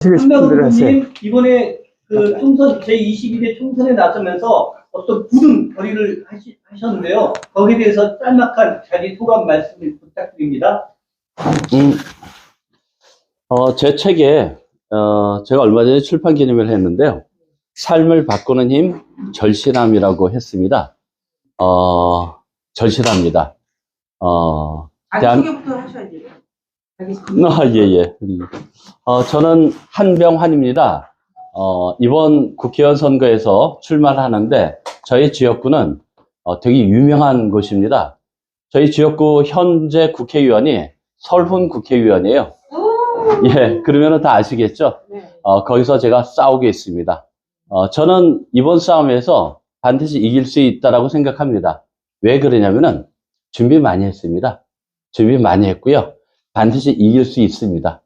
한명훈님 이번에 그 총선 제22대 총선에 나서면서 어떤 굳은 결의를 하셨는데요. 거기에 대해서 짤막한 자기 소감 말씀을 부탁드립니다. 제 책에 제가 얼마 전에 출판 기념회를 했는데요. 삶을 바꾸는 힘 절실함이라고 했습니다. 절실합니다. 소개부터 하셔야지. 예. 저는 한병환입니다. 이번 국회의원 선거에서 출마를 하는데 저희 지역구는 되게 유명한 곳입니다. 저희 지역구 현재 국회의원이 설훈 국회의원이에요. 예, 그러면 다 아시겠죠? 네. 거기서 제가 싸우겠습니다. 저는 이번 싸움에서 반드시 이길 수 있다라고 생각합니다. 왜 그러냐면은 준비 많이 했습니다. 준비 많이 했고요. 반드시 이길 수 있습니다.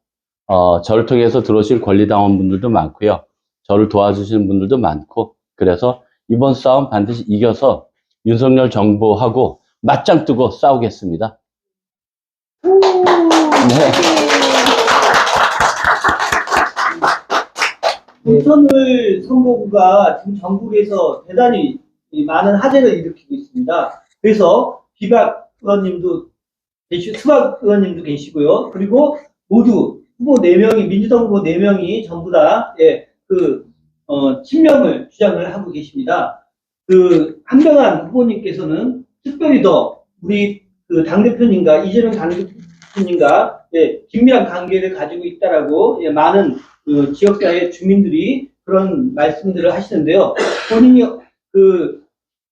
저를 통해서 들어오실 권리당원분들도 많고요. 저를 도와주시는 분들도 많고, 그래서 이번 싸움 반드시 이겨서 윤석열 정부하고 맞짱 뜨고 싸우겠습니다. 네. 윤석열 선거구가 지금 전국에서 대단히 많은 화제를 일으키고 있습니다. 그래서 비박 의원님도 계시고, 수박 의원님도 계시고요. 그리고 모두 후보 4명이, 민주당 후보 4명이 전부 다, 친명을 주장을 하고 계십니다. 한병환 후보님께서는 특별히 더 우리 당대표님과, 이재명 당대표님과, 긴밀한 관계를 가지고 있다라고, 많은 지역사회 주민들이 그런 말씀들을 하시는데요. 본인이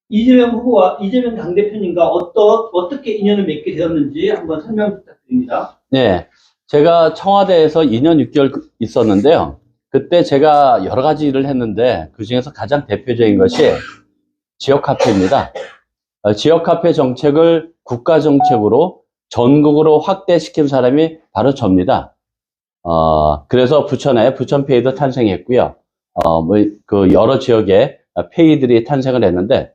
이재명 후보와 이재명 당대표님과 어떻게 인연을 맺게 되었는지 한번 설명 부탁드립니다. 네. 제가 청와대에서 2년 6개월 있었는데요. 그때 제가 여러 가지 일을 했는데 그 중에서 가장 대표적인 것이 지역화폐입니다. 지역화폐 정책을 국가정책으로 전국으로 확대시킨 사람이 바로 접니다. 그래서 부천에 부천페이도 탄생했고요. 여러 지역에 페이들이 탄생을 했는데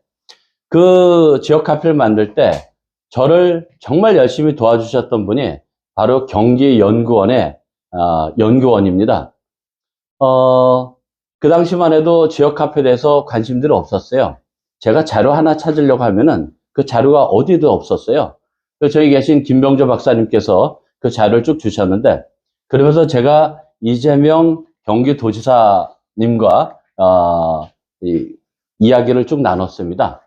그 지역화폐를 만들 때 저를 정말 열심히 도와주셨던 분이 바로 경기연구원의 연구원입니다. 그 당시만 해도 지역화폐에 대해서 관심들이 없었어요. 제가 자료 하나 찾으려고 하면은 그 자료가 어디도 없었어요. 저희 계신 김병조 박사님께서 그 자료를 쭉 주셨는데, 그러면서 제가 이재명 경기도지사님과 이야기를 쭉 나눴습니다.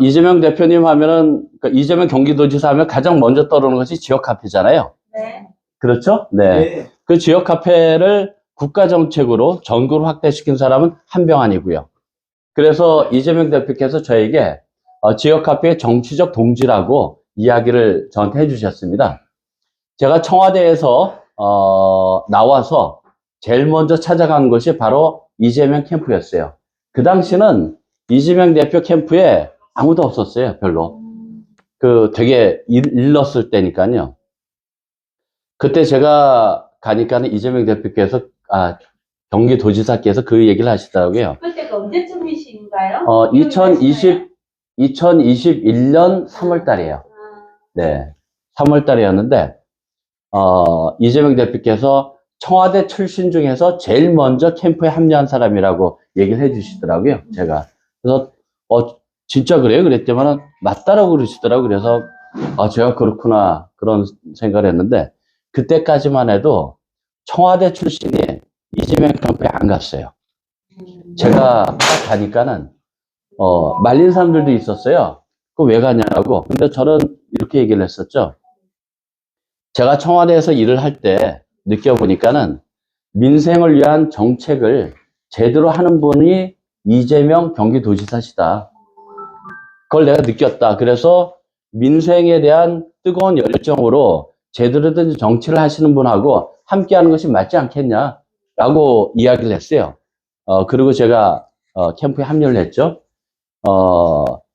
이재명 대표님 하면은, 이재명 경기도지사 하면 가장 먼저 떠오르는 것이 지역화폐잖아요. 네. 그렇죠? 네. 그 지역화폐를 국가정책으로 전국으로 확대시킨 사람은 한병환이고요. 그래서 이재명 대표께서 저에게 지역화폐의 정치적 동지라고 이야기를 저한테 해주셨습니다. 제가 청와대에서 나와서 제일 먼저 찾아간 것이 바로 이재명 캠프였어요. 그 당시는 이재명 대표 캠프에 아무도 없었어요, 별로. 되게 일렀을 때니까요. 그때 제가 가니까는 이재명 대표께서, 경기도지사께서 그 얘기를 하시더라고요. 그때가 언제쯤이신가요? 2021년 3월 달이에요. 네. 3월 달이었는데, 이재명 대표께서 청와대 출신 중에서 제일 먼저 캠프에 합류한 사람이라고 얘기를 해 주시더라고요, 제가. 그래서, 진짜 그래요? 그랬더니 맞다라고 그러시더라고요. 그래서, 제가 그렇구나, 그런 생각을 했는데, 그때까지만 해도 청와대 출신이 이재명 캠프에 안 갔어요. 제가 딱 가니까는, 말린 사람들도 있었어요. 그 왜 가냐고. 근데 저는 이렇게 얘기를 했었죠. 제가 청와대에서 일을 할 때 느껴보니까는 민생을 위한 정책을 제대로 하는 분이 이재명 경기도지사시다. 그걸 내가 느꼈다. 그래서 민생에 대한 뜨거운 열정으로 제대로 된 정치를 하시는 분하고 함께 하는 것이 맞지 않겠냐라고 이야기를 했어요. 그리고 제가 캠프에 합류를 했죠.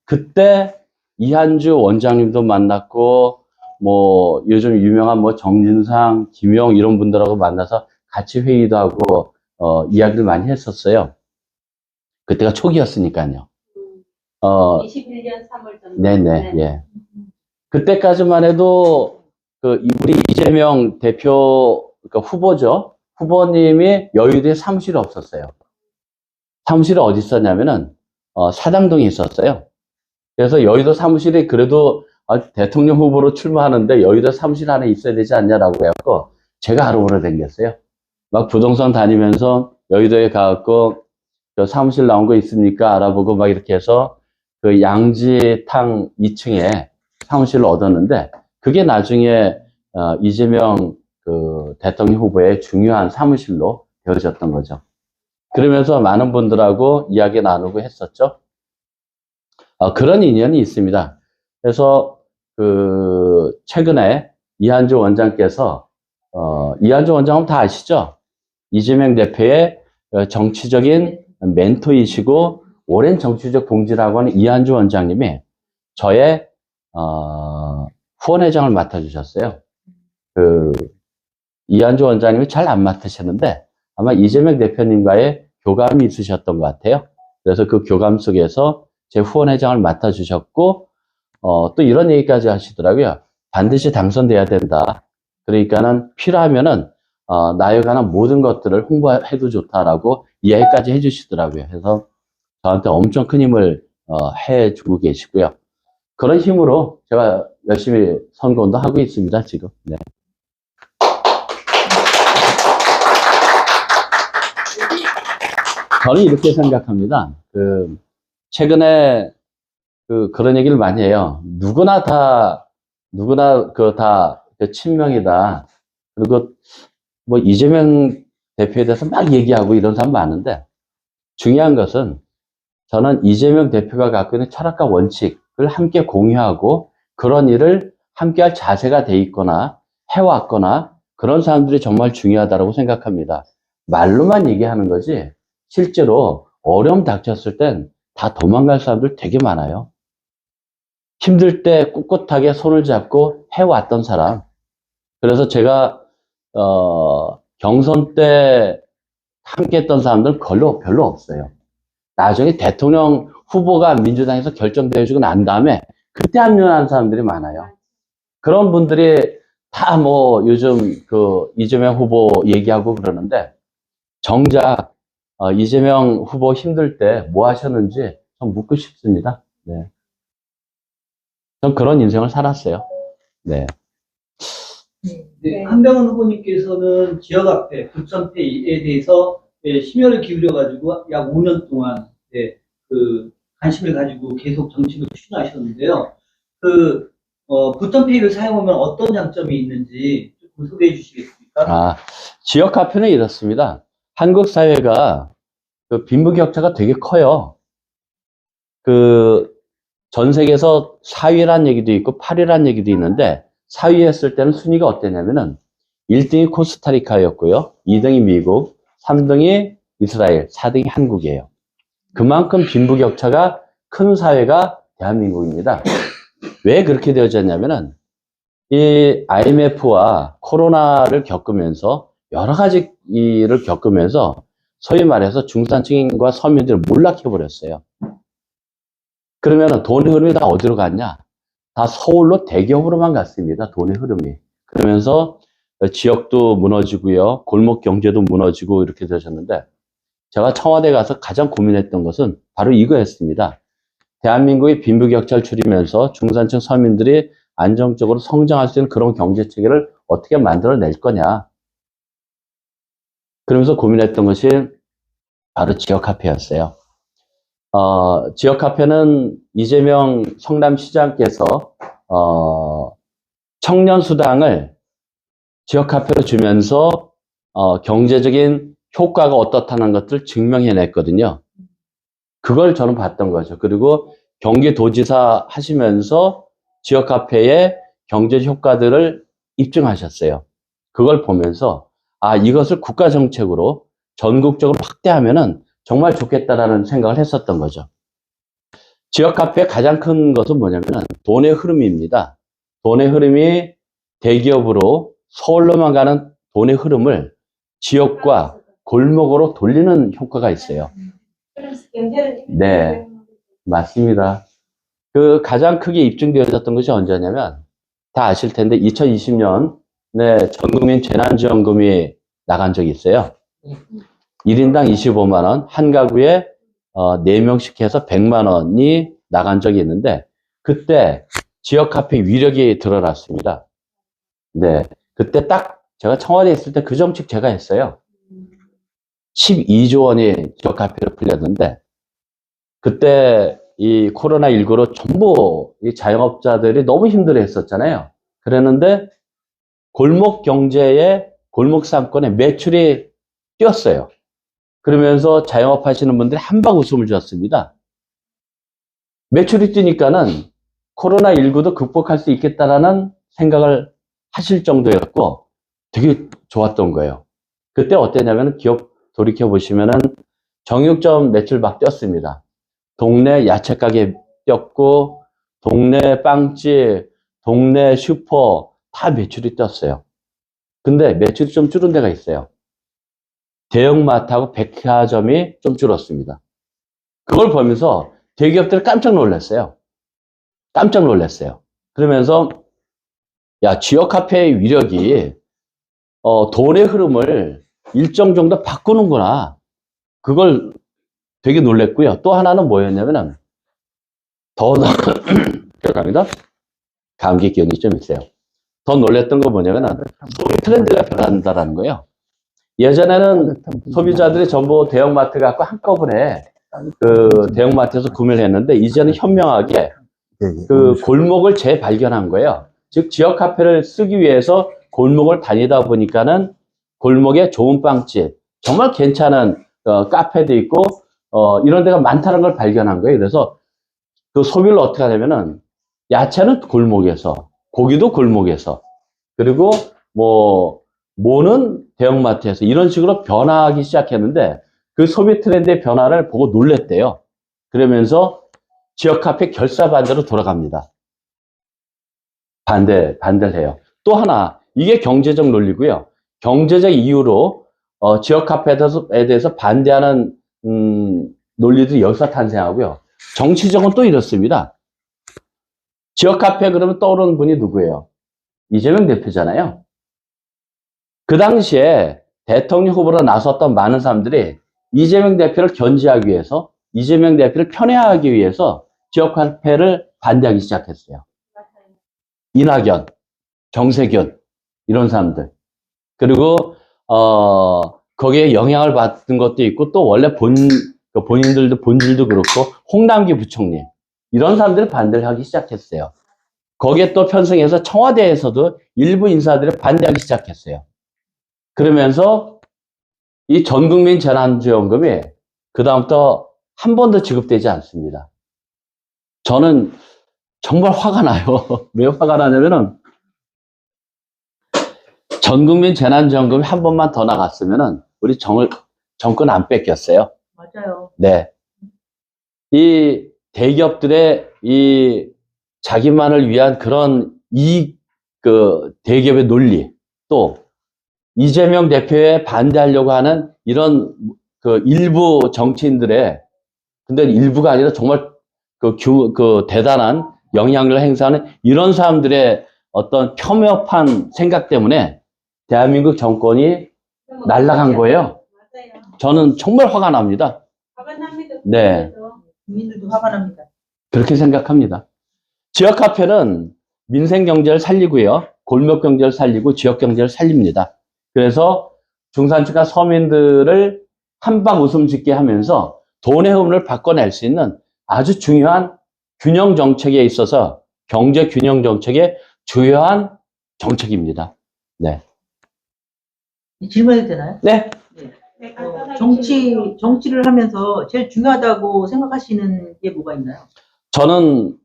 그때 이한주 원장님도 만났고, 요즘 유명한 정진상, 김용 이런 분들하고 만나서 같이 회의도 하고, 이야기를 많이 했었어요. 그때가 초기였으니까요. 21년 3월 정도. 네네, 예. 그때까지만 해도, 우리 이재명 대표, 후보죠. 후보님이 여의도에 사무실이 없었어요. 사무실이 어디 있었냐면은, 사당동에 있었어요. 그래서 여의도 사무실이 그래도 대통령 후보로 출마하는데 여의도 사무실 안에 있어야 되지 않냐라고 해갖고 제가 알아보러 다녔어요. 막 부동산 다니면서 여의도에 가갖고 저 사무실 나온 거 있습니까? 알아보고 막 이렇게 해서 그 양지탕 2층에 사무실을 얻었는데 그게 나중에 이재명 그 대통령 후보의 중요한 사무실로 되어졌던 거죠. 그러면서 많은 분들하고 이야기 나누고 했었죠. 그런 인연이 있습니다. 그래서 그 최근에 이한주 원장께서 이한주 원장은 다 아시죠? 이재명 대표의 정치적인 멘토이시고 오랜 정치적 동지라고 하는 이한주 원장님이 저의 후원회장을 맡아주셨어요. 그 이한주 원장님이 잘 안 맡으셨는데 아마 이재명 대표님과의 교감이 있으셨던 것 같아요. 그래서 그 교감 속에서 제 후원회장을 맡아주셨고 또 이런 얘기까지 하시더라고요. 반드시 당선돼야 된다. 그러니까는 필요하면은 나에 관한 모든 것들을 홍보해도 좋다라고 이야기까지 해주시더라고요. 그래서 저한테 엄청 큰 힘을 해주고 계시고요. 그런 힘으로 제가 열심히 선거운동 하고 있습니다, 지금. 네. 저는 이렇게 생각합니다. 최근에 그런 얘기를 많이 해요. 누구나 다 친명이다. 그리고 뭐 이재명 대표에 대해서 막 얘기하고 이런 사람 많은데 중요한 것은 저는 이재명 대표가 갖고 있는 철학과 원칙을 함께 공유하고 그런 일을 함께 할 자세가 돼 있거나 해왔거나 그런 사람들이 정말 중요하다고 생각합니다. 말로만 얘기하는 거지 실제로 어려움 닥쳤을 땐 다 도망갈 사람들 되게 많아요. 힘들 때 꿋꿋하게 손을 잡고 해왔던 사람. 그래서 제가 경선 때 함께 했던 사람들은 별로 없어요. 나중에 대통령 후보가 민주당에서 결정되어지고 난 다음에 그때 합류한 사람들이 많아요. 그런 분들이 다 뭐 요즘 그 이재명 후보 얘기하고 그러는데 정작 이재명 후보 힘들 때 뭐 하셨는지 좀 묻고 싶습니다. 네. 전 그런 인생을 살았어요. 네. 네, 한병훈 후보님께서는 지역화폐, 부천페이에 대해서 심혈을 기울여가지고 약 5년 동안 관심을 가지고 계속 정치를 추진하셨는데요. 부천페이를 사용하면 어떤 장점이 있는지 조금 소개해 주시겠습니까? 지역화폐는 이렇습니다. 한국 사회가 빈부격차가 되게 커요. 전 세계에서 4위란 얘기도 있고 8위란 얘기도 있는데 4위 했을 때는 순위가 어땠냐면은 1등이 코스타리카였고요. 2등이 미국, 3등이 이스라엘, 4등이 한국이에요. 그만큼 빈부격차가 큰 사회가 대한민국입니다. 왜 그렇게 되어졌냐면은 이 IMF와 코로나를 겪으면서 여러 가지 일을 겪으면서 소위 말해서 중산층과 서민들을 몰락해버렸어요. 그러면 돈의 흐름이 다 어디로 갔냐? 다 서울로 대기업으로만 갔습니다. 돈의 흐름이. 그러면서 지역도 무너지고요. 골목 경제도 무너지고 이렇게 되셨는데 제가 청와대 가서 가장 고민했던 것은 바로 이거였습니다. 대한민국의 빈부격차를 줄이면서 중산층 서민들이 안정적으로 성장할 수 있는 그런 경제체계를 어떻게 만들어낼 거냐. 그러면서 고민했던 것이 바로 지역화폐였어요. 지역화폐는 이재명 성남시장께서 청년수당을 지역화폐로 주면서 경제적인 효과가 어떻다는 것들을 증명해냈거든요. 그걸 저는 봤던 거죠. 그리고 경기도지사 하시면서 지역화폐의 경제 효과들을 입증하셨어요. 그걸 보면서 이것을 국가정책으로 전국적으로 확대하면은 정말 좋겠다라는 생각을 했었던 거죠. 지역화폐의 가장 큰 것은 뭐냐면은 돈의 흐름입니다. 돈의 흐름이 대기업으로 서울로만 가는 돈의 흐름을 지역과 골목으로 돌리는 효과가 있어요. 네, 맞습니다. 가장 크게 입증되어졌던 것이 언제냐면 다 아실 텐데 2020년에 전국민 재난지원금이 나간 적이 있어요. 1인당 25만 원, 한 가구에 4명씩 해서 100만 원이 나간 적이 있는데 그때 지역 카페 위력이 드러났습니다. 네, 그때 딱 제가 청와대에 있을 때 그 정책 제가 했어요. 12조 원이 지역 카페로 풀렸는데 그때 이 코로나19로 전부 이 자영업자들이 너무 힘들어 했었잖아요. 그랬는데 골목 경제에 골목 상권에 매출이 뛰었어요. 그러면서 자영업 하시는 분들이 한박 웃음을 줬습니다. 매출이 뛰니까는 코로나19도 극복할 수 있겠다라는 생각을 하실 정도였고 되게 좋았던 거예요. 그때 어땠냐면 기억 돌이켜보시면은 정육점 매출 막 뛰었습니다. 동네 야채 가게 뛰었고, 동네 빵집, 동네 슈퍼 다 매출이 뛰었어요. 근데 매출이 좀 줄은 데가 있어요. 대형마트하고 백화점이 좀 줄었습니다. 그걸 보면서 대기업들이 깜짝 놀랐어요. 깜짝 놀랐어요. 그러면서 야, 지역 카페의 위력이 돈의 흐름을 일정 정도 바꾸는구나. 그걸 되게 놀랬고요. 또 하나는 뭐였냐면은 죄송합니다. 감기 기운이 좀 있어요. 더 놀랬던 거 뭐냐면은 소비 트렌드가 변한다라는 거예요. 예전에는 소비자들이 전부 대형마트 갖고 한꺼번에 그 대형마트에서 구매를 했는데 이제는 현명하게 그 골목을 재발견한 거예요. 즉 지역 카페를 쓰기 위해서 골목을 다니다 보니까는 골목에 좋은 빵집, 정말 괜찮은 카페도 있고 이런 데가 많다는 걸 발견한 거예요. 그래서 그 소비를 어떻게 하냐면은 야채는 골목에서, 고기도 골목에서, 그리고 모는 대형마트에서 이런 식으로 변화하기 시작했는데 그 소비 트렌드의 변화를 보고 놀랬대요. 그러면서 지역 카페 결사반대로 돌아갑니다. 반대를 해요. 또 하나, 이게 경제적 논리고요. 경제적 이유로 지역 카페에 대해서 반대하는 논리들이 여기서 탄생하고요. 정치적은 또 이렇습니다. 지역 카페 그러면 떠오르는 분이 누구예요? 이재명 대표잖아요. 그 당시에 대통령 후보로 나섰던 많은 사람들이 이재명 대표를 견제하기 위해서, 이재명 대표를 편애하기 위해서 지역 카페를 반대하기 시작했어요. 이낙연, 정세균 이런 사람들. 그리고 거기에 영향을 받은 것도 있고 또 원래 본인들도 본질도 그렇고 홍남기 부총리 이런 사람들이 반대를 하기 시작했어요. 거기에 또 편승해서 청와대에서도 일부 인사들이 반대하기 시작했어요. 그러면서 이 전국민 재난지원금이 그다음부터 한 번도 지급되지 않습니다. 저는 정말 화가 나요. 왜 화가 나냐면은 전국민 재난지원금이 한 번만 더 나갔으면은 우리 정권 안 뺏겼어요. 맞아요. 네. 이 대기업들의 이 자기만을 위한 그런 대기업의 논리, 또 이재명 대표에 반대하려고 하는 이런 일부 정치인들의, 근데 일부가 아니라 정말 대단한 영향력을 행사하는 이런 사람들의 어떤 폄훼한 생각 때문에 대한민국 정권이 날아간 거예요. 맞아요. 저는 정말 화가 납니다. 화가 납니다. 네. 국민들도 화가 납니다. 그렇게 생각합니다. 지역 카페는 민생 경제를 살리고요. 골목 경제를 살리고 지역 경제를 살립니다. 그래서 중산층과 서민들을 한방 웃음 짓게 하면서 돈의 흐름을 바꿔낼 수 있는 아주 중요한 균형 정책에 있어서 경제 균형 정책의 주요한 정책입니다. 네. 질문해도 되나요? 네. 네, 정치를 하면서 제일 중요하다고 생각하시는 게 뭐가 있나요? 저는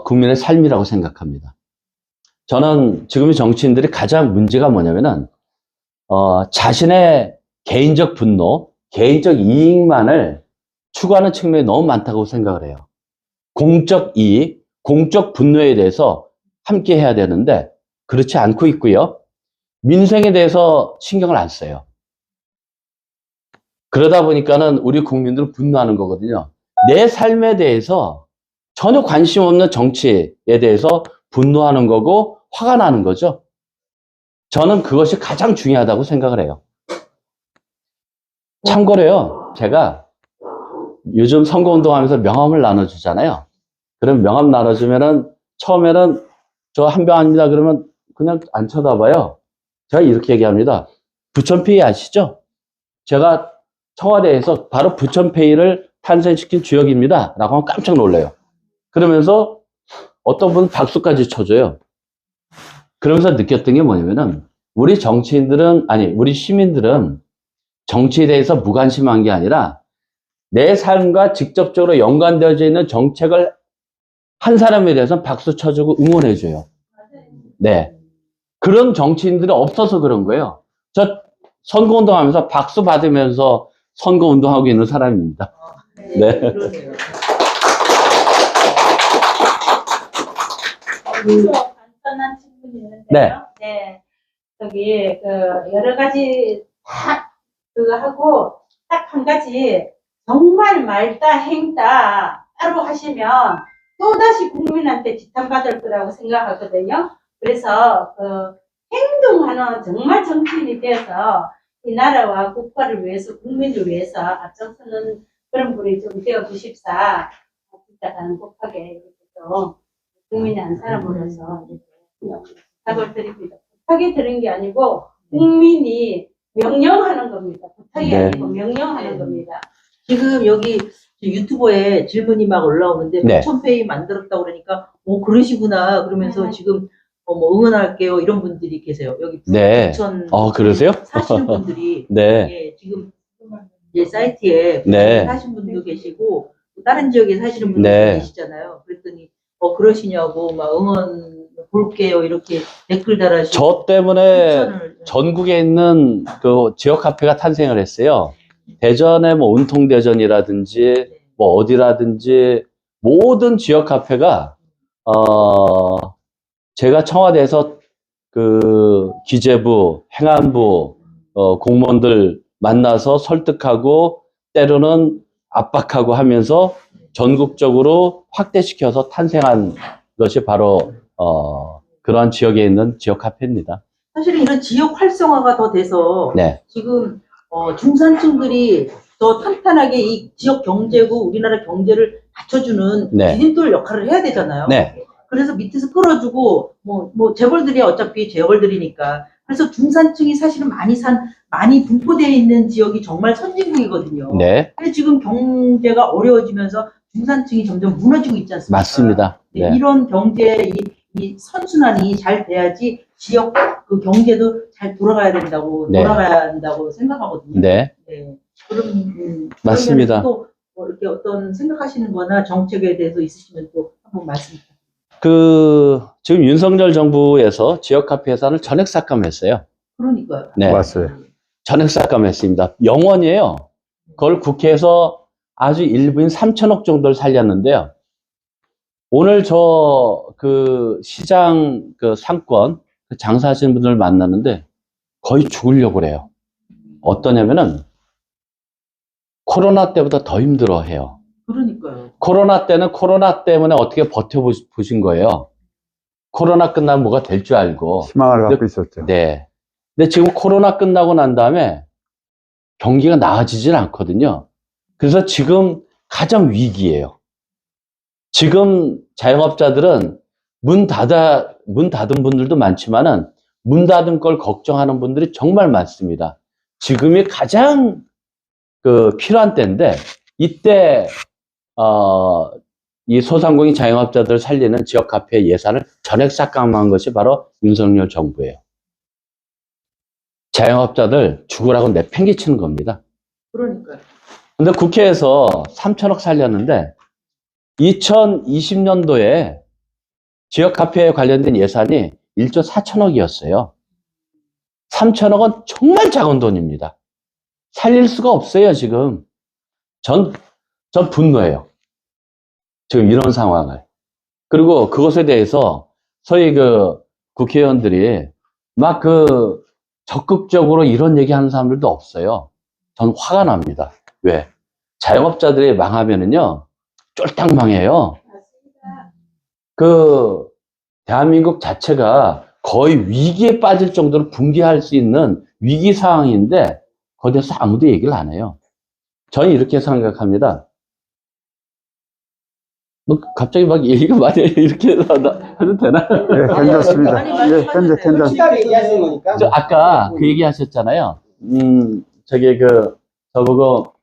국민의 삶이라고 생각합니다. 저는 지금의 정치인들이 가장 문제가 뭐냐면은 자신의 개인적 분노, 개인적 이익만을 추구하는 측면이 너무 많다고 생각을 해요. 공적 이익, 공적 분노에 대해서 함께 해야 되는데 그렇지 않고 있고요. 민생에 대해서 신경을 안 써요. 그러다 보니까는 우리 국민들은 분노하는 거거든요. 내 삶에 대해서 전혀 관심 없는 정치에 대해서 분노하는 거고 화가 나는 거죠. 저는 그것이 가장 중요하다고 생각을 해요. 참고로요, 제가 요즘 선거운동하면서 명함을 나눠주잖아요. 그럼 명함 나눠주면은 처음에는 저 한 병 아닙니다. 그러면 그냥 안 쳐다봐요. 제가 이렇게 얘기합니다. 부천페이 아시죠? 제가 청와대에서 바로 부천페이를 탄생시킨 주역입니다. 라고 하면 깜짝 놀래요. 그러면서 어떤 분은 박수까지 쳐줘요. 그러면서 느꼈던 게 뭐냐면은 우리 정치인들은, 아니, 우리 시민들은 정치에 대해서 무관심한 게 아니라 내 삶과 직접적으로 연관되어져 있는 정책을 한 사람에 대해서는 박수 쳐주고 응원해줘요. 네. 그런 정치인들이 없어서 그런 거예요. 저 선거운동 하면서 박수 받으면서 선거운동하고 있는 사람입니다. 네. 그러네요. 간단한 질문이 있는데요. 네. 네. 저기, 여러 가지 다 그거 하고, 딱 한 가지, 정말 말다, 행다, 따로 하시면, 또다시 국민한테 지탄받을 거라고 생각하거든요. 그래서, 행동하는 정말 정치인이 되어서, 이 나라와 국가를 위해서, 국민을 위해서 앞장서는 그런 분이 좀 되어 주십사. 진짜 간곡하게 이렇게 좀 국민의 한 사람으로서 부탁을 드립니다. 부탁이 드린 게 아니고 국민이 명령하는 겁니다. 부탁이 네. 아니고 명령하는 겁니다. 지금 여기 유튜브에 질문이 막 올라오는데 네. 부천페이 만들었다고 그러니까 그러시구나 그러면서 네. 지금 뭐 응원할게요 이런 분들이 계세요. 여기 네. 부천 그러세요? 사시는 분들이 네. 예, 지금 이제 사이트에 네. 사시는 분도 계시고 또 다른 지역에 사시는 분도 네. 계시잖아요. 그랬더니 그러시냐고 막 응원 볼게요 이렇게 댓글 달아주시고 저 때문에 추천을 전국에 있는 그 지역 카페가 탄생을 했어요. 대전에 뭐 운통대전이라든지 뭐 어디라든지 모든 지역 카페가 제가 청와대에서 그 기재부, 행안부 공무원들 만나서 설득하고 때로는 압박하고 하면서 전국적으로 확대시켜서 탄생한 것이 바로 그러한 지역에 있는 지역 카페입니다. 사실은 이런 지역 활성화가 더 돼서 네. 지금 중산층들이 더 탄탄하게 이 지역 경제고 우리나라 경제를 받쳐주는 네. 디딤돌 역할을 해야 되잖아요. 네. 그래서 밑에서 끌어주고 뭐 재벌들이 어차피 재벌들이니까 그래서 중산층이 사실은 많이 분포되어 있는 지역이 정말 선진국이거든요. 네. 근데 지금 경제가 어려워지면서 중산층이 점점 무너지고 있지 않습니까? 맞습니다. 네, 네. 이런 경제 이 선순환이 잘 돼야지 지역 그 경제도 잘 네. 돌아가야 한다고 생각하거든요. 네. 네. 그럼 맞습니다. 또 이렇게 어떤 생각하시는 거나 정책에 대해서 있으시면 또 한번 말씀 부탁드립니다. 지금 윤석열 정부에서 지역 카페 예산을 전액 삭감했어요. 그러니까요. 네. 맞아요. 전액 삭감했습니다. 0원이에요. 그걸 국회에서 아주 일부인 3천억 정도를 살렸는데요. 오늘 시장 상권 장사하시는 분들 만났는데 거의 죽으려고 그래요. 어떠냐면은 코로나 때보다 더 힘들어 해요. 그러니까요. 코로나 때는 코로나 때문에 어떻게 버텨보신 거예요. 코로나 끝나면 뭐가 될 줄 알고. 희망을 갖고 있었죠. 네. 근데 지금 코로나 끝나고 난 다음에 경기가 나아지질 않거든요. 그래서 지금 가장 위기예요. 지금 자영업자들은 문 닫은 분들도 많지만은 문 닫은 걸 걱정하는 분들이 정말 많습니다. 지금이 가장 필요한 때인데 이때 이 소상공인 자영업자들을 살리는 지역 카페 예산을 전액 삭감한 것이 바로 윤석열 정부예요. 자영업자들 죽으라고 내팽개치는 겁니다. 그러니까요. 근데 국회에서 3천억 살렸는데 2020년도에 지역 카페에 관련된 예산이 1조 4천억이었어요. 3천억은 정말 작은 돈입니다. 살릴 수가 없어요, 지금. 전 분노해요. 지금 이런 상황을. 그리고 그것에 대해서 소위 국회의원들이 막 적극적으로 이런 얘기 하는 사람들도 없어요. 전 화가 납니다. 왜? 자영업자들이 망하면은요, 쫄딱 망해요. 대한민국 자체가 거의 위기에 빠질 정도로 붕괴할 수 있는 위기 상황인데, 거기에 대해서 아무도 얘기를 안 해요. 저는 이렇게 생각합니다. 뭐 갑자기 막 얘기가 많이 이렇게 해도 되나? 예, 괜찮습니다. 아니, 예, 말씀하세요. 괜찮습니다. 시간 얘기하시는 거니까. 저 아까 그 얘기 하셨잖아요. 저보고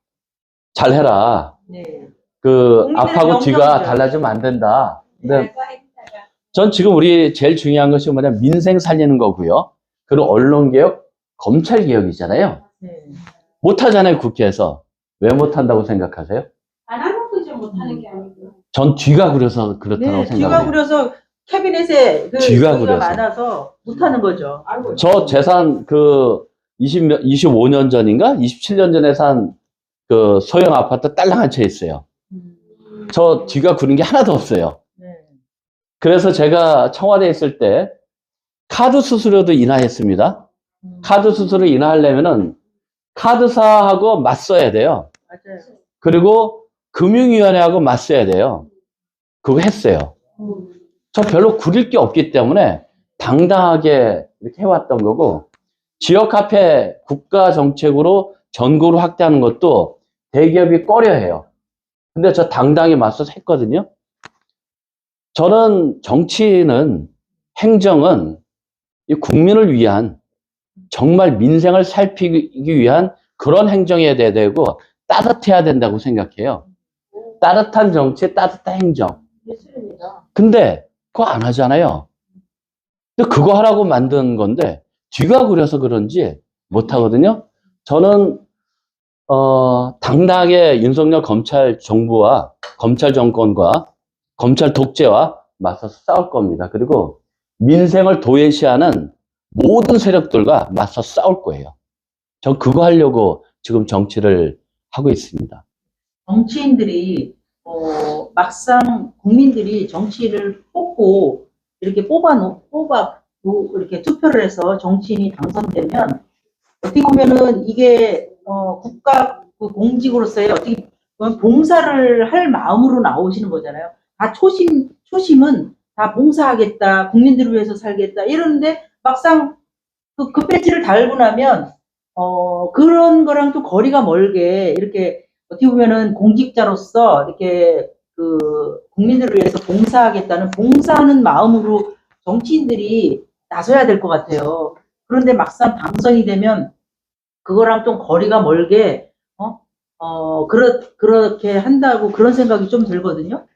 잘해라. 네. 그 국민들의 앞하고 뒤가 명령이죠. 달라지면 안 된다. 근데 전 지금 우리 제일 중요한 것이 뭐냐면 민생 살리는 거고요. 그리고 언론개혁, 검찰개혁이잖아요. 네. 못하잖아요, 국회에서. 왜 못한다고 생각하세요? 안 하는 거죠, 못하는 게 아니고. 전 뒤가 구려서 그렇다고 네, 뒤가 생각해요. 구려서 캐비넷에 그 뒤가 저기가 구려서. 많아서 못하는 거죠. 저 재산 25년 전인가? 27년 전에 산 그 소형 아파트 딸랑 한 채 있어요. 저 뒤가 구린 게 하나도 없어요. 네. 그래서 제가 청와대에 있을 때 카드 수수료도 인하했습니다. 카드 수수료 인하하려면은 카드사하고 맞서야 돼요. 맞아요. 그리고 금융위원회하고 맞서야 돼요. 그거 했어요. 저 별로 구릴 게 없기 때문에 당당하게 이렇게 해왔던 거고, 지역 카페 국가 정책으로 전국으로 확대하는 것도 대기업이 꺼려해요. 근데 저 당당히 맞서서 했거든요. 저는 정치는, 행정은 이 국민을 위한, 정말 민생을 살피기 위한 그런 행정해야 되고 따뜻해야 된다고 생각해요. 따뜻한 정치, 따뜻한 행정. 예술입니다. 근데 그거 안 하잖아요. 근데 그거 하라고 만든 건데 뒤가 구려서 그런지 못 하거든요. 저는 당당하게 윤석열 검찰 정부와 검찰 정권과 검찰 독재와 맞서서 싸울 겁니다. 그리고 민생을 도외시하는 모든 세력들과 맞서 싸울 거예요. 전 그거 하려고 지금 정치를 하고 있습니다. 정치인들이 막상 국민들이 정치를 뽑고 이렇게 이렇게 투표를 해서 정치인이 당선되면 어떻게 보면은 이게 국가 그 공직으로서의 어떻게 보면 봉사를 할 마음으로 나오시는 거잖아요. 다 초심은 다 봉사하겠다, 국민들을 위해서 살겠다 이러는데 막상 그 배지를 달고 나면 그런 거랑 좀 거리가 멀게 이렇게 어떻게 보면은 공직자로서 이렇게 그 국민들을 위해서 봉사하겠다는 봉사하는 마음으로 정치인들이 나서야 될 것 같아요. 그런데 막상 당선이 되면 그거랑 좀 거리가 멀게 그렇게 한다고 그런 생각이 좀 들거든요.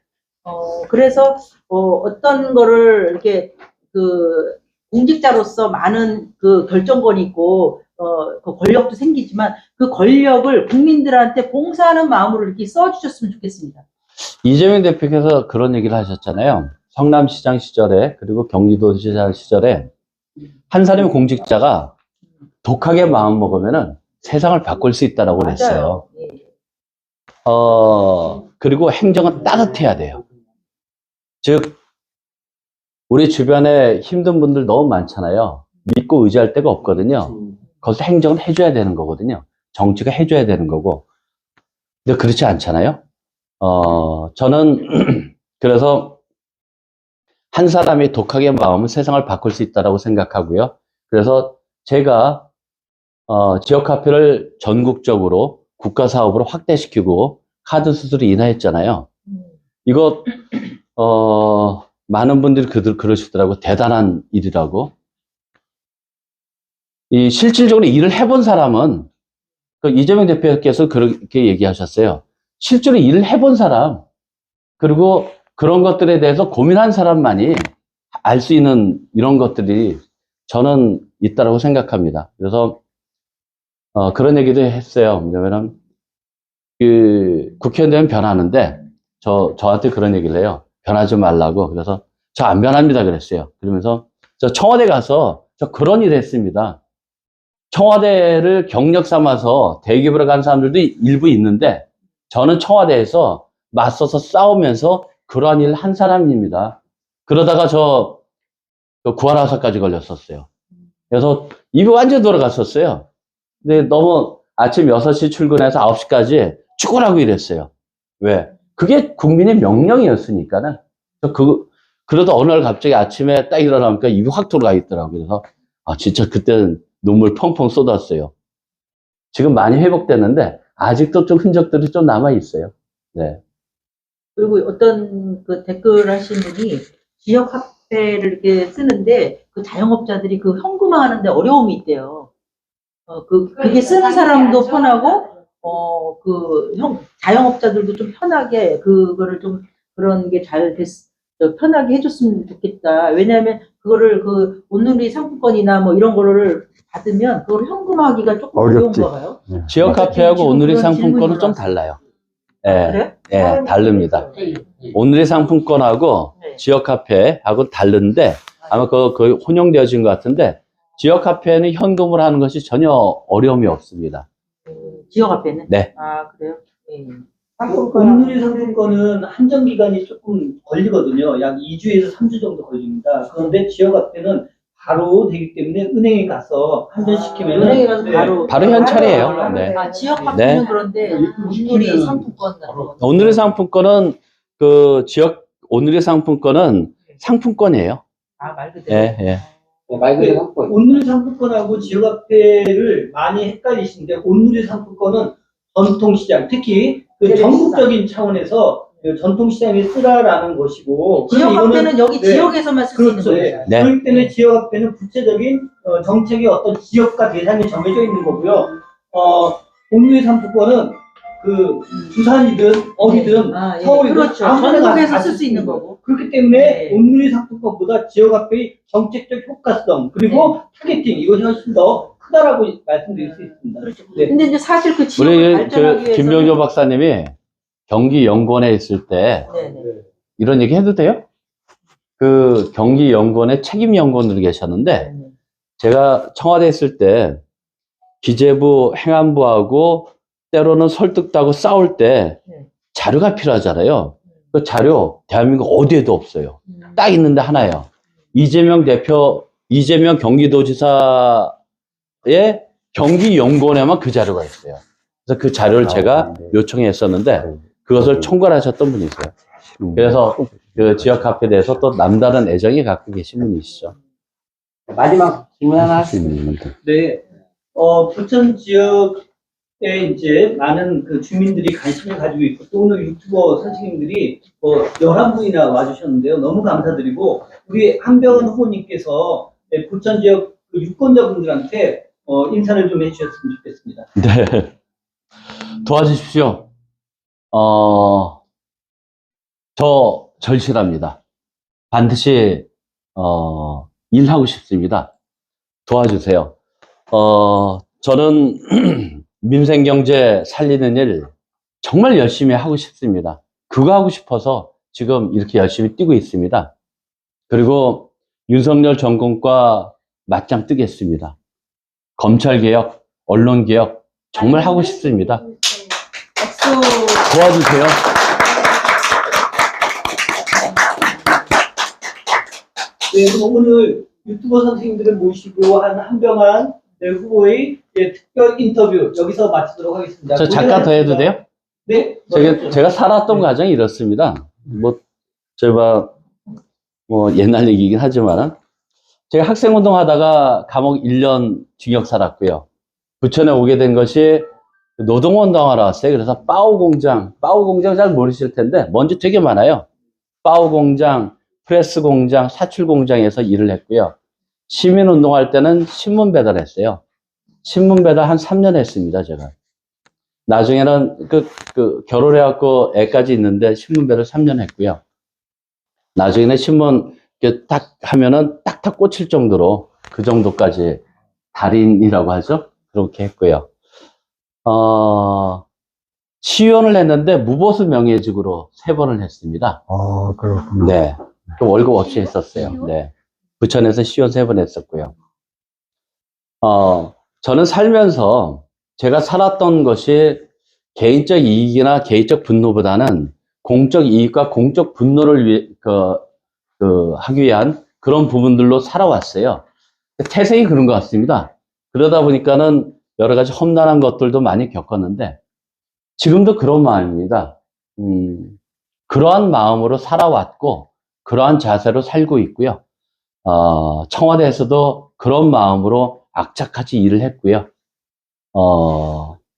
그래서 어떤 거를 이렇게 그 공직자로서 많은 그 결정권이 있고 그 권력도 생기지만 그 권력을 국민들한테 봉사하는 마음으로 이렇게 써주셨으면 좋겠습니다. 이재명 대표께서 그런 얘기를 하셨잖아요. 성남시장 시절에, 그리고 경기도지사 시절에 한 사람의 공직자가 독하게 마음 먹으면은 세상을 바꿀 수 있다라고 그랬어요. 예. 그리고 행정은 따뜻해야 돼요. 즉, 우리 주변에 힘든 분들 너무 많잖아요. 믿고 의지할 데가 없거든요. 거기서 행정은 해줘야 되는 거거든요. 정치가 해줘야 되는 거고. 근데 그렇지 않잖아요. 저는 그래서 한 사람이 독하게 마음은 세상을 바꿀 수 있다고 생각하고요. 그래서 제가 지역 카페를 전국적으로 국가 사업으로 확대시키고 카드 수수료 인하했잖아요. 이거 많은 분들이 그러시더라고. 대단한 일이라고. 이 실질적으로 일을 해본 사람은 그 이재명 대표께서 그렇게 얘기하셨어요. 실제로 일을 해본 사람, 그리고 그런 것들에 대해서 고민한 사람만이 알 수 있는 이런 것들이 저는 있다고 생각합니다. 그래서 그런 얘기도 했어요. 뭐냐면은 그 국회의원 되면 변하는데 저한테 그런 얘기를 해요. 변하지 말라고. 그래서 저 안 변합니다 그랬어요. 그러면서 저 청와대 가서 저 그런 일을 했습니다. 청와대를 경력 삼아서 대기업으로 간 사람들도 일부 있는데 저는 청와대에서 맞서서 싸우면서 그러한 일을 한 사람입니다. 그러다가 저 구하라사까지 걸렸었어요. 그래서 입이 완전히 돌아갔었어요. 근데 너무 아침 6시 출근해서 9시까지 죽으라고 일했어요. 왜? 그게 국민의 명령이었으니까는. 그러다 어느 날 갑자기 아침에 딱 일어나니까 입이 확 돌아가 있더라고요. 그래서 진짜 그때는 눈물 펑펑 쏟았어요. 지금 많이 회복됐는데 아직도 좀 흔적들이 좀 남아 있어요. 네. 그리고 어떤 그 댓글 하신 분이 지역 화폐를 이렇게 쓰는데 그 자영업자들이 그 현금화하는데 어려움이 있대요. 그게 쓰는 사람도 편하고, 자영업자들도 좀 편하게, 그거를 좀, 그런 게 편하게 해줬으면 좋겠다. 왜냐하면, 그거를 온누리 상품권이나 뭐 이런 거를 받으면, 그걸 현금화하기가 조금 어렵지. 어려운가 봐요. 지역 어쨌든 카페하고 지금 오늘의 그런 상품권은 질문이 좀 올라왔어요. 달라요. 그래요? 예, 다릅니다. 오늘의 상품권하고 네. 지역 카페하고 다른데 아마 거의 혼용되어진 것 같은데 지역 카페는 현금으로 하는 것이 전혀 어려움이 없습니다. 지역 화폐는? 네. 아, 그래요? 예. 온누리 상품권은 한정 기간이 조금 걸리거든요. 약 2주에서 3주 정도 걸립니다. 그런데 지역 화폐는 바로 되기 때문에 은행에 가서 한전시키면 은행에 가서 바로 현찰이에요. 네. 지역 화폐는 네. 그런데 온누리 상품권 오늘의 상품권은 오늘의 상품권은 상품권이에요. 말 그대로. 예, 예. 온누리 상품권하고 지역 화폐를 많이 헷갈리시는데 온누리 상품권은 전통시장, 특히 그 전국적인 차원에서 그 전통시장에 쓰라라는 것이고 지역 그럼 이거는 화폐는 여기 네. 지역에서만 쓸 수 있는 그렇죠. 거예요. 예. 네. 그렇기 때문에 지역 화폐는 구체적인 정책의 어떤 지역과 대상이 정해져 있는 거고요. 온누리 상품권은 그 부산이든 어디든 아, 예. 서울이든 그렇죠. 아무 데나 전국에서 다 쓸 수 쓸 있는 거예요. 거고. 그렇기 때문에 네. 온누리 상품권보다 지역 화폐의 정책적 효과성 그리고 타겟팅 이것이 훨씬 더 크다라고 말씀드릴 수 있습니다. 그렇죠. 네. 근데 이제 사실 그 지역을 우리 발전하기 위해서 김병조 박사님이 경기 연구원에 있을 때 네네. 이런 얘기 해도 돼요? 그 경기 연구원에 책임 연구원으로 계셨는데 네네. 제가 청와대에 있을 때 기재부, 행안부하고 때로는 설득도 하고 싸울 때 네. 자료가 필요하잖아요. 그 자료 대한민국 어디에도 없어요. 딱 있는데 하나예요. 이재명 경기도지사의 경기연구원에만 그 자료가 있어요. 그래서 그 자료를 제가 요청했었는데 그것을 총괄하셨던 분이세요. 그래서 그 지역 카페에 대해서 또 남다른 애정이 갖고 계신 분이시죠. 마지막 질문 하나 하겠습니다. 네. 부천 지역에 이제 많은 그 주민들이 관심을 가지고 있고 또 오늘 유튜버 선생님들이 11분이나 와주셨는데요. 너무 감사드리고 우리 한병은 후보님께서 부천 지역 그 유권자분들한테 인사를 좀 해주셨으면 좋겠습니다. 네. 도와주십시오. 저 절실합니다. 반드시, 일하고 싶습니다. 도와주세요. 저는 민생경제 살리는 일 정말 열심히 하고 싶습니다. 그거 하고 싶어서 지금 이렇게 열심히 뛰고 있습니다. 그리고 윤석열 정권과 맞짱 뜨겠습니다. 검찰개혁, 언론개혁 정말 하고 싶습니다. 박수. 도와주세요. 네, 그럼 오늘 유튜버 선생님들을 모시고 한 한병한 후보의 특별 인터뷰 여기서 마치도록 하겠습니다. 저 잠깐 더 해도 돼요? 네. 제가 살았던 과정이 이렇습니다. 제가 옛날 얘기긴 하지만 제가 학생운동 하다가 감옥 1년 징역 살았고요. 부천에 오게 된 것이 노동운동 하러 왔어요. 그래서 빠오 공장 잘 모르실 텐데 먼지 되게 많아요. 빠오 공장, 프레스 공장, 사출 공장에서 일을 했고요. 시민운동할 때는 신문 배달했어요. 신문 배달 한 3년 했습니다, 제가. 나중에는 결혼해갖고 애까지 있는데 신문 배달 3년 했고요. 나중에는 신문 이렇게 딱 하면은 딱딱 꽂힐 정도로 그 정도까지 달인이라고 하죠. 그렇게 했고요. 시의원을 했는데 무보수 명예직으로 3번을 했습니다. 아, 그렇군요. 네. 그 월급 없이 했었어요. 네. 부천에서 시의원 3번 했었고요. 저는 살면서 제가 살았던 것이 개인적 이익이나 개인적 분노보다는 공적 이익과 공적 분노를 하기 위한 그런 부분들로 살아왔어요. 태생이 그런 것 같습니다. 그러다 보니까는 여러 가지 험난한 것들도 많이 겪었는데 지금도 그런 마음입니다. 그러한 마음으로 살아왔고 그러한 자세로 살고 있고요. 청와대에서도 그런 마음으로 악착같이 일을 했고요.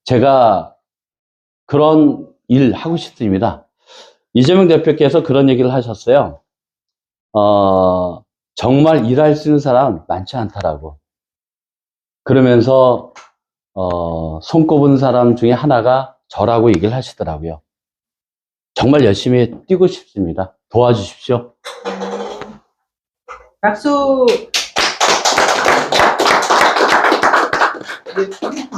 제가 그런 일 하고 싶습니다. 이재명 대표께서 그런 얘기를 하셨어요. 정말 일할 수 있는 사람 많지 않다라고. 그러면서, 손꼽은 사람 중에 하나가 저라고 얘기를 하시더라고요. 정말 열심히 뛰고 싶습니다. 도와주십시오. 박수.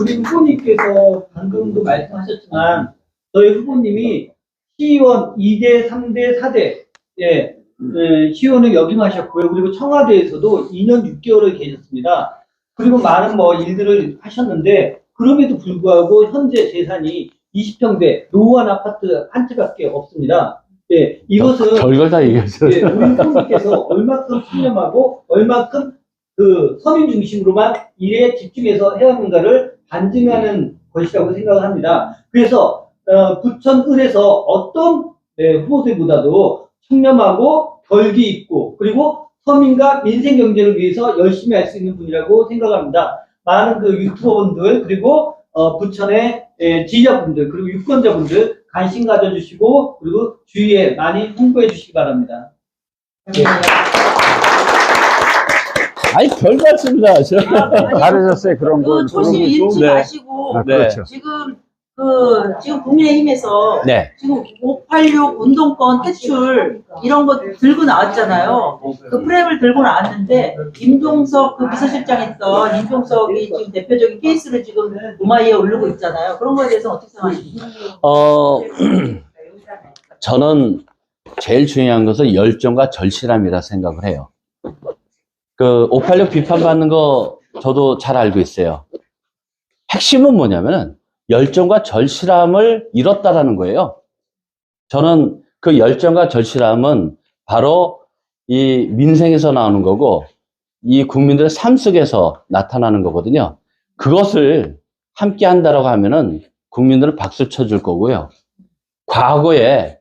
우리 후보님께서 방금도 말씀하셨지만 저희 후보님이 시의원 2대, 3대, 4대 시의원을 역임하셨고요. 그리고 청와대에서도 2년 6개월을 계셨습니다. 그리고 많은 일들을 하셨는데 그럼에도 불구하고 현재 재산이 20평대 노후한 아파트 한 채밖에 없습니다. 이것은 별걸 다 얘기하셨어요. 우리 후보님께서 얼마큼 신념하고 얼마큼 그 서민 중심으로만 일에 집중해서 해왔는가를 반증하는 것이라고 생각을 합니다. 그래서 부천을에서 어떤 후보들보다도 청렴하고 결기 있고 그리고 서민과 민생 경제를 위해서 열심히 할 수 있는 분이라고 생각합니다. 많은 그 유튜버분들 그리고 부천의 지지자분들 그리고 유권자분들 관심 가져주시고 그리고 주위에 많이 홍보해 주시기 바랍니다. 네. 아니, 별 말씀이다. 잘하셨어요, 그런 거. 초심 잃지 네. 마시고 아, 그렇죠. 지금 국민의힘에서 네. 지금 586 운동권 퇴출 이런 거 들고 나왔잖아요. 그 프레임을 들고 나왔는데 임종석 그 비서실장 했던 임종석이 지금 대표적인 케이스를 지금 오마이에 오르고 있잖아요. 그런 거에 대해서 어떻게 생각하십니까? 저는 제일 중요한 것은 열정과 절실함이라 생각을 해요. 그 586 비판받는 거 저도 잘 알고 있어요. 핵심은 뭐냐면은 열정과 절실함을 잃었다라는 거예요. 저는 그 열정과 절실함은 바로 이 민생에서 나오는 거고 이 국민들의 삶 속에서 나타나는 거거든요. 그것을 함께 한다라고 하면은 국민들은 박수 쳐줄 거고요. 과거에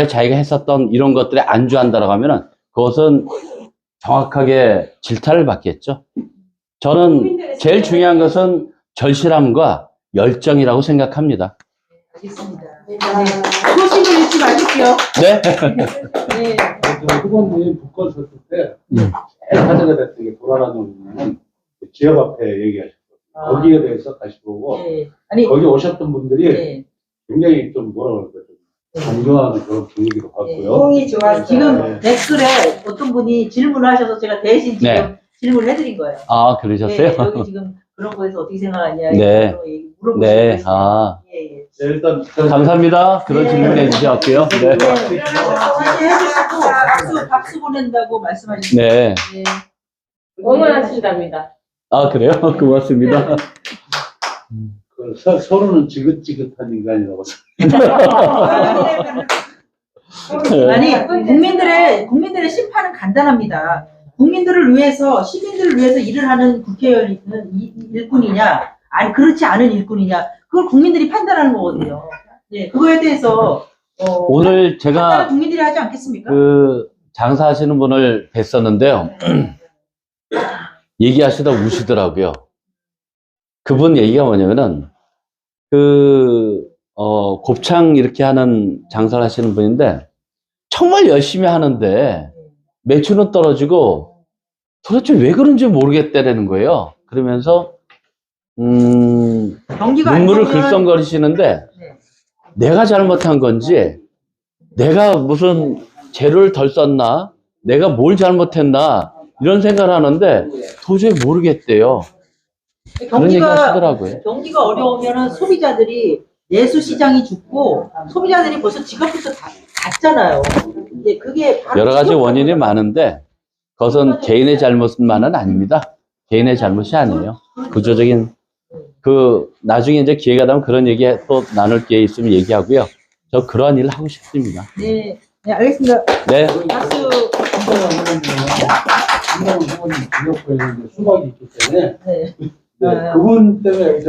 자기가 했었던 이런 것들에 안주한다라고 하면은 그것은 정확하게 질타를 받겠죠. 저는 제일 중요한 것은 절실함과 열정이라고 생각합니다. 알겠습니다. 초심을 잃지 마십시오. 네? 네. 후보님 북권 섰을 때 제일 화제가 됐던 게 돌아가는 지역 앞에 얘기하셨거든요. 거기에 대해서 다시 보고 네. 아니, 거기 오셨던 분들이 네. 굉장히 좀 뭐라 그럴까 좀 존경하는 그런 분위기도 봤고요. 공이 좋아서 지금 네. 댓글에 어떤 분이 질문을 하셔서 제가 대신 지금 네. 질문을 해드린 거예요. 아, 그러셨어요? 네, 여기 지금 그런 거에서 어떻게 생각하냐 네. 물어보시고 네. 계세요. 아, 예, 예. 네, 일단 감사합니다. 그런 네. 질문 해주셨고요. 네. 지지해주시고 박수 보낸다고 말씀하셨습니다. 네. 네. 응원하신답니다. 아, 그래요? 고맙습니다. 서로는 지긋지긋한 인간이라고 아니 국민들의 심판은 간단합니다. 국민들을 위해서 시민들을 위해서 일을 하는 국회의원은 일꾼이냐, 아니 그렇지 않은 일꾼이냐, 그걸 국민들이 판단하는 거거든요. 네, 그거에 대해서 오늘 제가 판단은 국민들이 하지 않겠습니까? 그 장사하시는 분을 뵀었는데요. 얘기하시다 우시더라고요. 그분 얘기가 뭐냐면은 곱창 이렇게 하는 장사를 하시는 분인데 정말 열심히 하는데 매출은 떨어지고 도대체 왜 그런지 모르겠다라는 거예요. 그러면서 경기가 안 눈물을 좋으면- 글썽거리시는데 네. 내가 잘못한 건지 내가 무슨 재료를 덜 썼나 내가 뭘 잘못했나 이런 생각을 하는데 도저히 모르겠대요. 그런 얘기 하시더라고요. 경기가 어려우면은 소비자들이 내수 시장이 죽고 소비자들이 벌써 지갑부터 다 닫잖아요. 이제 그게 바로 여러 가지 지금- 원인이 많은데 그것은 개인의 잘못만은 아닙니다. 개인의 잘못이 아니에요. 구조적인 나중에 이제 기회가 되면 그런 얘기 또 나눌 기회 있으면 얘기하고요. 저 그러한 일을 하고 싶습니다. 네, 네 알겠습니다. 네. 박수. 김동훈 후보님 지역구에 수박이 있기 때문에 네. 그분 때문에